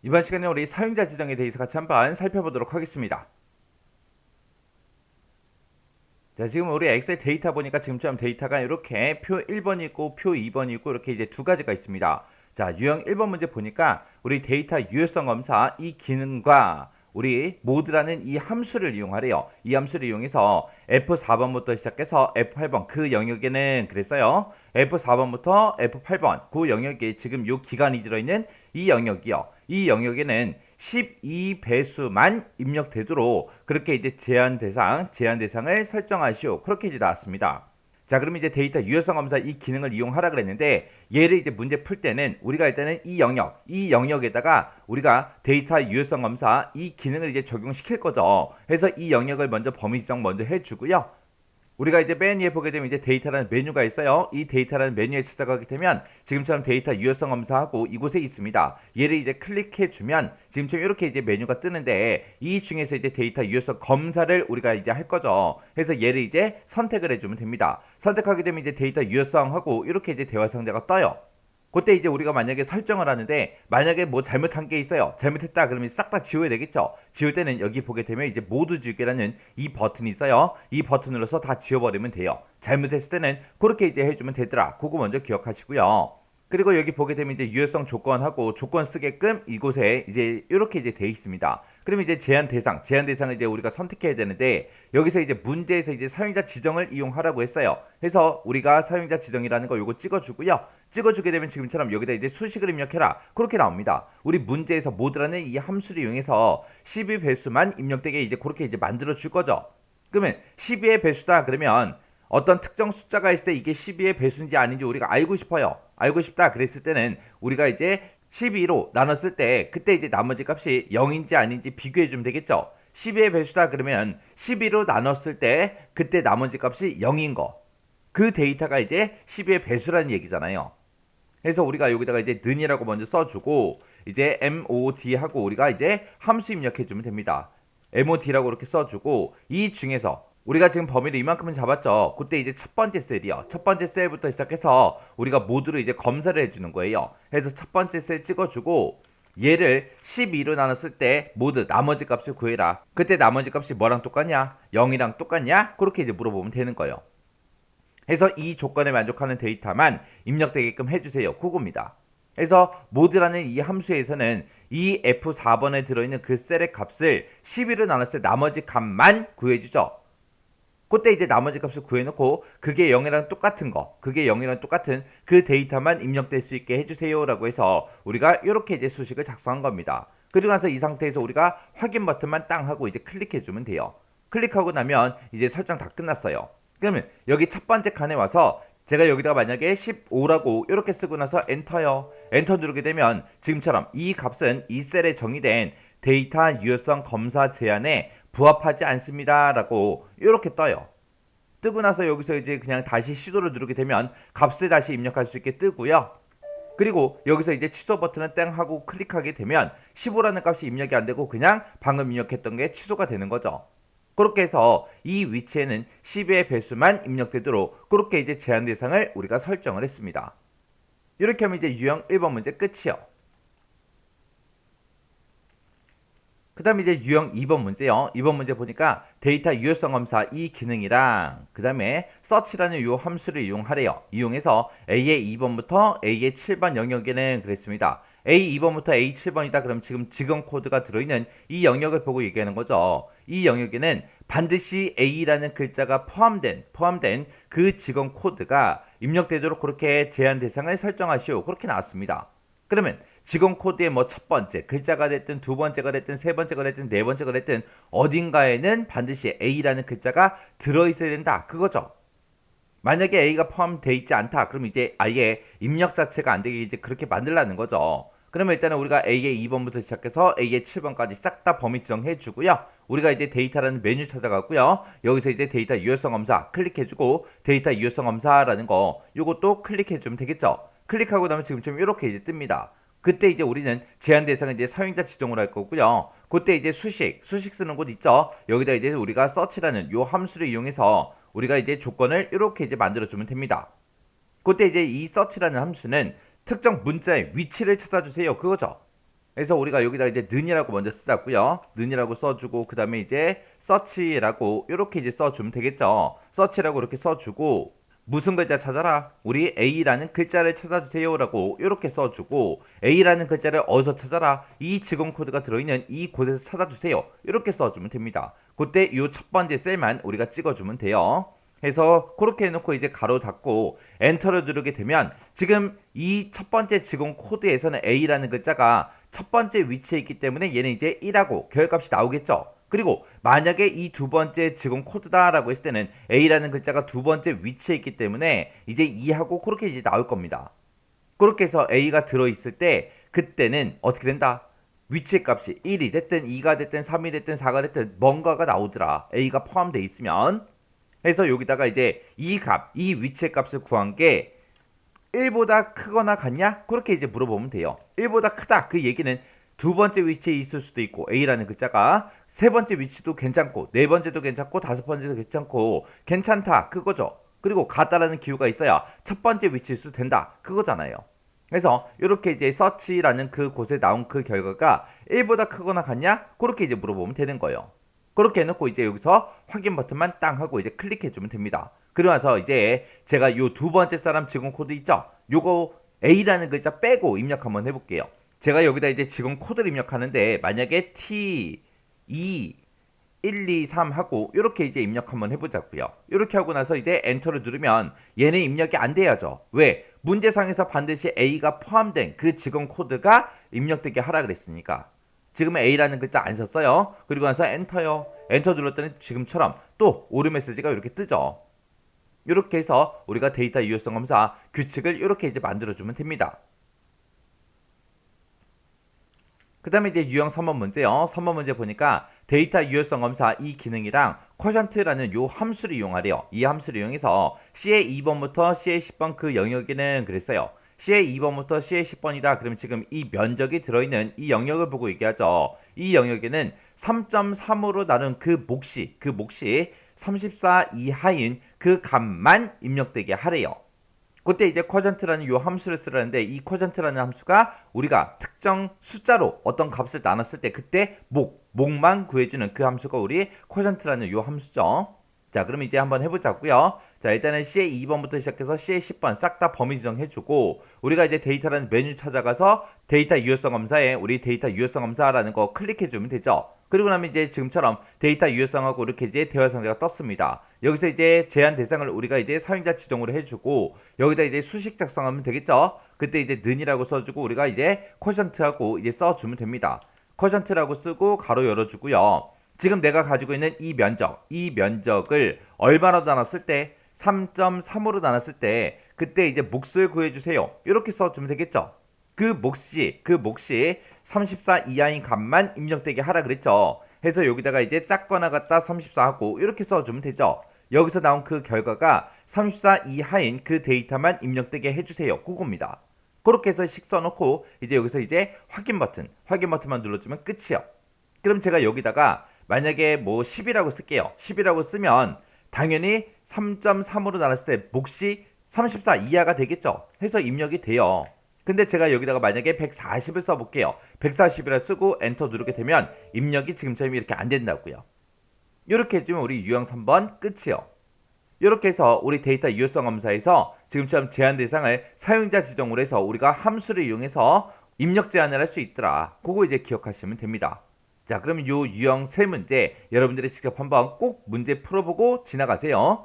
이번 시간에 우리 사용자 지정에 대해서 같이 한번 살펴보도록 하겠습니다. 자, 지금 우리 엑셀 데이터 보니까 지금처럼 데이터가 이렇게 표 1번 있고 표 2번 있고 이렇게 이제 두 가지가 있습니다. 자, 유형 1번 문제 보니까 우리 데이터 유효성 검사 이 기능과 우리 모드라는 이 함수를 이용하래요. 이 함수를 이용해서 F4번부터 시작해서 F8번 그 영역에는 그랬어요. F4번부터 F8번 그 영역에 지금 요 기간이 들어있는 이 영역이요. 이 영역에는 12배수만 입력되도록 그렇게 이제 제한 대상을 설정하시오. 그렇게 이제 나왔습니다. 자, 그럼 이제 데이터 유효성 검사 이 기능을 이용하라 그랬는데 얘를 이제 문제 풀 때는 우리가 일단은 이 영역에다가 우리가 데이터 유효성 검사 이 기능을 이제 적용시킬 거죠. 그래서 이 영역을 먼저 범위 지정 먼저 해주고요. 우리가 이제 맨 위에 보게 되면 이제 데이터라는 메뉴가 있어요. 이 데이터라는 메뉴에 찾아가게 되면 지금처럼 데이터 유효성 검사하고 이곳에 있습니다. 얘를 이제 클릭해 주면 지금처럼 이렇게 이제 메뉴가 뜨는데 이 중에서 이제 데이터 유효성 검사를 우리가 이제 할 거죠. 그래서 얘를 이제 선택을 해주면 됩니다. 선택하게 되면 이제 데이터 유효성하고 이렇게 이제 대화 상자가 떠요. 그때 이제 우리가 만약에 설정을 하는데 만약에 뭐 잘못한 게 있어요. 잘못했다 그러면 싹 다 지워야 되겠죠. 지울 때는 여기 보게 되면 이제 모두 지우개라는 이 버튼이 있어요. 이 버튼 눌러서 다 지워버리면 돼요. 잘못했을 때는 그렇게 이제 해주면 되더라. 그거 먼저 기억하시고요. 그리고 여기 보게 되면 이제 유효성 조건하고 조건 쓰게끔 이곳에 이제 이렇게 이제 돼 있습니다. 그러면 이제 제한 대상을 이제 우리가 선택해야 되는데 여기서 이제 문제에서 이제 사용자 지정을 이용하라고 했어요. 그래서 우리가 사용자 지정이라는 거 요거 찍어주고요. 찍어주게 되면 지금처럼 여기다 이제 수식을 입력해라. 그렇게 나옵니다. 우리 문제에서 모드라는 이 함수를 이용해서 12배수만 입력되게 이제 그렇게 이제 만들어 줄 거죠. 그러면 12의 배수다 그러면 어떤 특정 숫자가 있을 때 이게 12의 배수인지 아닌지 우리가 알고 싶어요. 알고 싶다 그랬을 때는 우리가 이제 12로 나눴을 때 그때 이제 나머지 값이 0인지 아닌지 비교해 주면 되겠죠. 12의 배수다 그러면 12로 나눴을 때 그때 나머지 값이 0인 거. 그 데이터가 이제 12의 배수라는 얘기잖아요. 그래서 우리가 여기다가 이제 는이라고 먼저 써주고 이제 mod 하고 우리가 이제 함수 입력해 주면 됩니다. mod라고 이렇게 써주고 이 중에서 우리가 지금 범위를 이만큼은 잡았죠. 그때 이제 첫 번째 셀이요. 첫 번째 셀부터 시작해서 우리가 모두를 이제 검사를 해주는 거예요. 그래서 첫 번째 셀 찍어주고 얘를 12로 나눴을 때 모두 나머지 값을 구해라. 그때 나머지 값이 뭐랑 똑같냐? 0이랑 똑같냐? 그렇게 이제 물어보면 되는 거예요. 그래서 이 조건에 만족하는 데이터만 입력되게끔 해주세요. 그겁니다. 그래서 모드라는 이 함수에서는 이 F4번에 들어있는 그 셀의 값을 12로 나눴을 때 나머지 값만 구해주죠. 그때 이제 나머지 값을 구해놓고 그게 0이랑 똑같은 거, 그게 0이랑 똑같은 그 데이터만 입력될 수 있게 해주세요라고 해서 우리가 이렇게 이제 수식을 작성한 겁니다. 그리고 나서 이 상태에서 우리가 확인 버튼만 땅 하고 이제 클릭해주면 돼요. 클릭하고 나면 이제 설정 다 끝났어요. 그러면 여기 첫 번째 칸에 와서 제가 여기다가 만약에 15라고 이렇게 쓰고 나서 엔터요. 엔터 누르게 되면 지금처럼 이 값은 이 셀에 정의된 데이터 유효성 검사 제한에 부합하지 않습니다 라고 이렇게 떠요. 뜨고 나서 여기서 이제 그냥 다시 시도를 누르게 되면 값을 다시 입력할 수 있게 뜨고요. 그리고 여기서 이제 취소 버튼을 땡 하고 클릭하게 되면 15라는 값이 입력이 안 되고 그냥 방금 입력했던 게 취소가 되는 거죠. 그렇게 해서 이 위치에는 10의 배수만 입력되도록 그렇게 이제 제한 대상을 우리가 설정을 했습니다. 이렇게 하면 이제 유형 1번 문제 끝이요. 그 다음에 이제 유형 2번 문제요. 2번 문제 보니까 데이터 유효성 검사 이 기능이랑 그 다음에 search라는 요 함수를 이용하래요. 이용해서 A의 2번부터 A의 7번 영역에는 그랬습니다. A 2번부터 A 7번이다. 그럼 지금 직원 코드가 들어있는 이 영역을 보고 얘기하는 거죠. 이 영역에는 반드시 A라는 글자가 포함된 그 직원 코드가 입력되도록 그렇게 제한 대상을 설정하시오. 그렇게 나왔습니다. 그러면 직원 코드의 뭐 첫 번째 글자가 됐든 두 번째가 됐든 세 번째가 됐든 네 번째가 됐든 어딘가에는 반드시 A라는 글자가 들어있어야 된다. 그거죠. 만약에 A가 포함되어 있지 않다. 그럼 이제 아예 입력 자체가 안 되게 이제 그렇게 만들라는 거죠. 그러면 일단은 우리가 A의 2번부터 시작해서 A의 7번까지 싹 다 범위 지정해 주고요. 우리가 이제 데이터라는 메뉴 찾아가고요. 여기서 이제 데이터 유효성 검사 클릭해주고 데이터 유효성 검사라는 거 요것도 클릭해주면 되겠죠. 클릭하고 나면 지금처럼 이렇게 이제 뜹니다. 그때 이제 우리는 제한 대상을 이제 사용자 지정으로 할 거고요. 그때 이제 수식 쓰는 곳 있죠. 여기다 이제 우리가 search라는 요 함수를 이용해서 우리가 이제 조건을 이렇게 이제 만들어주면 됩니다. 그때 이제 이 search라는 함수는 특정 문자의 위치를 찾아주세요. 그거죠. 그래서 우리가 여기다 이제 는이라고 먼저 쓰자고요. 는이라고 써주고 그 다음에 이제 search라고 이렇게 이제 써주면 되겠죠. search라고 이렇게 써주고 무슨 글자 찾아라? 우리 A라는 글자를 찾아주세요라고 이렇게 써주고 A라는 글자를 어디서 찾아라? 이 지금 코드가 들어있는 이 곳에서 찾아주세요. 이렇게 써주면 됩니다. 그때 이 첫 번째 셀만 우리가 찍어주면 돼요. 해서 그렇게 해놓고 이제 가로 닫고 엔터를 누르게 되면 지금 이 첫 번째 지금 코드에서는 A라는 글자가 첫 번째 위치에 있기 때문에 얘는 이제 1하고 결값이 나오겠죠. 그리고 만약에 이 두 번째 지금 코드다라고 했을 때는 A라는 글자가 두 번째 위치에 있기 때문에 이제 2하고 그렇게 이제 나올 겁니다. 그렇게 해서 A가 들어있을 때 그때는 어떻게 된다? 위치의 값이 1이 됐든 2가 됐든 3이 됐든 4가 됐든 뭔가가 나오더라. A가 포함되어 있으면. 해서 여기다가 이제 이 값, 이 위치의 값을 구한 게 1보다 크거나 같냐? 그렇게 이제 물어보면 돼요. 1보다 크다. 그 얘기는 두 번째 위치에 있을 수도 있고 A라는 글자가 세 번째 위치도 괜찮고 네 번째도 괜찮고 다섯 번째도 괜찮고 괜찮다. 그거죠. 그리고 같다라는 기호가 있어야 첫 번째 위치일 수도 된다. 그거잖아요. 그래서 이렇게 이제 search라는 그 곳에 나온 그 결과가 1보다 크거나 같냐? 그렇게 이제 물어보면 되는 거예요. 그렇게 해놓고 이제 여기서 확인 버튼만 땅 하고 이제 클릭해주면 됩니다. 그러고 나서 이제 제가 요 두 번째 사람 지금 코드 있죠? 요거 A라는 글자 빼고 입력 한번 해볼게요. 제가 여기다 이제 지금 코드를 입력하는데 만약에 T, 2, 1, 2, 3 하고 이렇게 이제 입력 한번 해보자고요. 이렇게 하고 나서 이제 엔터를 누르면 얘는 입력이 안 돼야죠. 왜? 문제상에서 반드시 A가 포함된 그 지금 코드가 입력되게 하라 그랬으니까. 지금은 A라는 글자 안 썼어요. 그리고 나서 엔터요. 엔터 눌렀더니 지금처럼 또 오류 메시지가 이렇게 뜨죠. 이렇게 해서 우리가 데이터 유효성 검사 규칙을 이렇게 이제 만들어주면 됩니다. 그 다음에 이제 유형 3번 문제요. 3번 문제 보니까 데이터 유효성 검사 이 기능이랑 quot라는 요 함수를 이용하래요. 이 함수를 이용해서 C의 2번부터 C의 10번 그 영역에는 그랬어요. C의 2번부터 C의 10번이다. 그럼 지금 이 면적이 들어있는 이 영역을 보고 얘기하죠. 이 영역에는 3.3으로 나눈 그 몫이 34 이하인 그 값만 입력되게 하래요. 그때 이제 quot라는 요 함수를 쓰라는데 이 quot라는 함수가 우리가 특정 숫자로 어떤 값을 나눴을 때 그때 목만 구해주는 그 함수가 우리 quot라는 요 함수죠. 자, 그럼 이제 한번 해보자고요. 자, 일단은 C의 2번부터 시작해서 C의 10번 싹 다 범위 지정해주고 우리가 이제 데이터라는 메뉴 찾아가서 데이터 유효성 검사에 우리 데이터 유효성 검사라는 거 클릭해주면 되죠. 그리고 나면 이제 지금처럼 데이터 유효성하고 이렇게 이제 대화 상자가 떴습니다. 여기서 이제 제한 대상을 우리가 이제 사용자 지정으로 해주고 여기다 이제 수식 작성하면 되겠죠. 그때 이제 는이라고 써주고 우리가 이제 quot하고 이제 써주면 됩니다. quot라고 쓰고 가로 열어주고요. 지금 내가 가지고 있는 이 면적을 얼마로 나눴을 때 3.3으로 나눴을 때 그때 이제 몫을 구해주세요. 이렇게 써주면 되겠죠. 그 몫이 34 이하인 값만 입력되게 하라 그랬죠. 해서 여기다가 이제 작거나 같다 34 하고 이렇게 써주면 되죠. 여기서 나온 그 결과가 34 이하인 그 데이터만 입력되게 해주세요. 그겁니다. 그렇게 해서 식 써놓고 이제 여기서 이제 확인 버튼만 눌러주면 끝이요. 그럼 제가 여기다가 만약에 뭐 10이라고 쓸게요. 10이라고 쓰면 당연히 3.3으로 나눴을 때 몫이 34 이하가 되겠죠. 해서 입력이 돼요. 근데 제가 여기다가 만약에 140을 써볼게요. 140이라 쓰고 엔터 누르게 되면 입력이 지금처럼 이렇게 안 된다고요. 이렇게 해주면 우리 유형 3번 끝이요. 이렇게 해서 우리 데이터 유효성 검사에서 지금처럼 제한 대상을 사용자 지정으로 해서 우리가 함수를 이용해서 입력 제한을 할 수 있더라. 그거 이제 기억하시면 됩니다. 자, 그럼 요 유형 3문제 여러분들이 직접 한번 꼭 문제 풀어보고 지나가세요.